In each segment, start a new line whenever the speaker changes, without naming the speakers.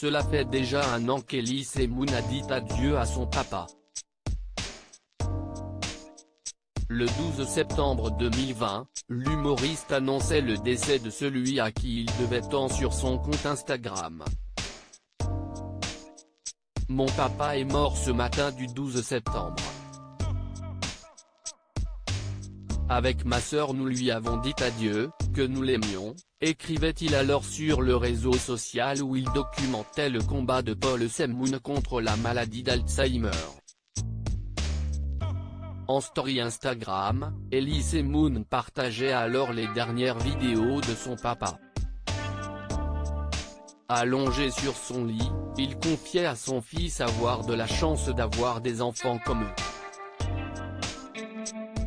Cela fait déjà un an qu'Elise Moon a dit adieu à son papa. Le 12 septembre 2020, l'humoriste annonçait le décès de celui à qui il devait tant sur son compte Instagram. Mon papa est mort ce matin du 12 septembre. Avec ma sœur nous lui avons dit adieu, que nous l'aimions, écrivait-il alors sur le réseau social où il documentait le combat de Paul Moon contre la maladie d'Alzheimer. En story Instagram, Elise Moon partageait alors les dernières vidéos de son papa. Allongé sur son lit, il confiait à son fils avoir de la chance d'avoir des enfants comme eux.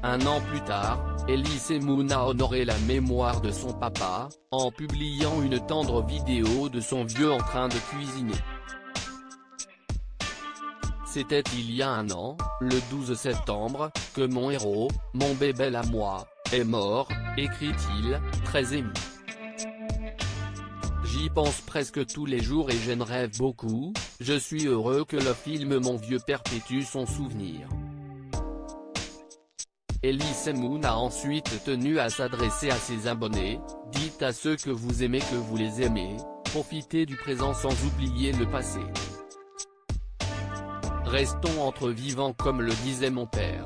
Un an plus tard, Elise Moon a honoré la mémoire de son papa, en publiant une tendre vidéo de son vieux en train de cuisiner. C'était il y a un an, le 12 septembre, que mon héros, mon bébé à moi, est mort, écrit-il, très ému. J'y pense presque tous les jours et j'en rêve beaucoup, je suis heureux que le film Mon vieux perpétue son souvenir. Elise Moon a ensuite tenu à s'adresser à ses abonnés, dites à ceux que vous aimez que vous les aimez, profitez du présent sans oublier le passé. Restons entre vivants comme le disait mon père.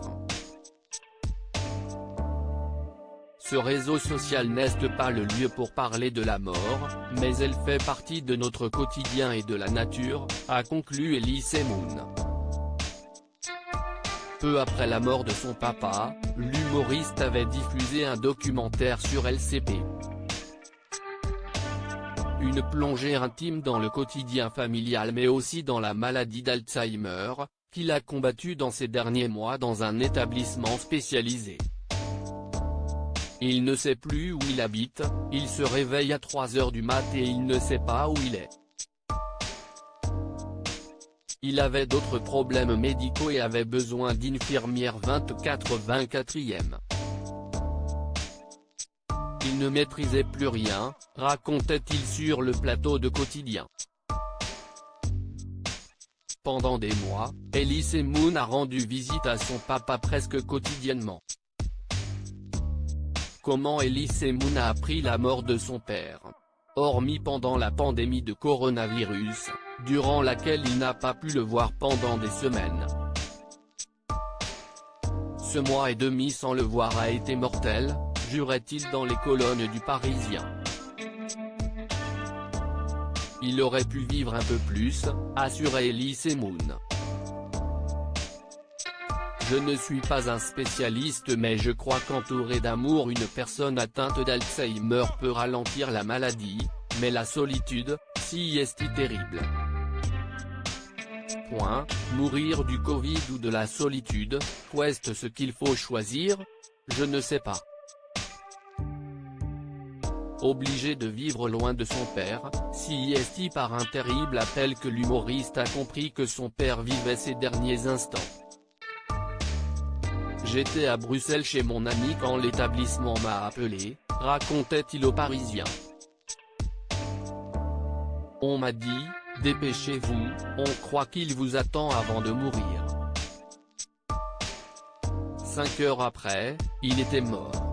Ce réseau social n'est pas le lieu pour parler de la mort, mais elle fait partie de notre quotidien et de la nature, a conclu Elise Moon. Peu après la mort de son papa, l'humoriste avait diffusé un documentaire sur LCP. Une plongée intime dans le quotidien familial mais aussi dans la maladie d'Alzheimer, qu'il a combattue dans ces derniers mois dans un établissement spécialisé. Il ne sait plus où il habite, il se réveille à 3 h du mat et il ne sait pas où il est. Il avait d'autres problèmes médicaux et avait besoin d'infirmières 24/24e. Il ne maîtrisait plus rien, racontait-il sur le plateau de Quotidien. Pendant des mois, Elise Moon a rendu visite à son papa presque quotidiennement. Comment Elise Moon a appris la mort de son père? Hormis pendant la pandémie de coronavirus, durant laquelle il n'a pas pu le voir pendant des semaines. Ce mois et demi sans le voir a été mortel, jurait-il dans les colonnes du Parisien. Il aurait pu vivre un peu plus, assurait Elise Moon. Je ne suis pas un spécialiste mais je crois qu'entouré d'amour une personne atteinte d'Alzheimer peut ralentir la maladie, mais la solitude, si est terrible. Mourir du Covid ou de la solitude, qu'est ce qu'il faut choisir? Je ne sais pas. Obligé de vivre loin de son père, si est par un terrible appel que l'humoriste a compris que son père vivait ses derniers instants. J'étais à Bruxelles chez mon ami quand l'établissement m'a appelé, racontait-il au Parisien. On m'a dit, dépêchez-vous, on croit qu'il vous attend avant de mourir. 5 heures après, il était mort.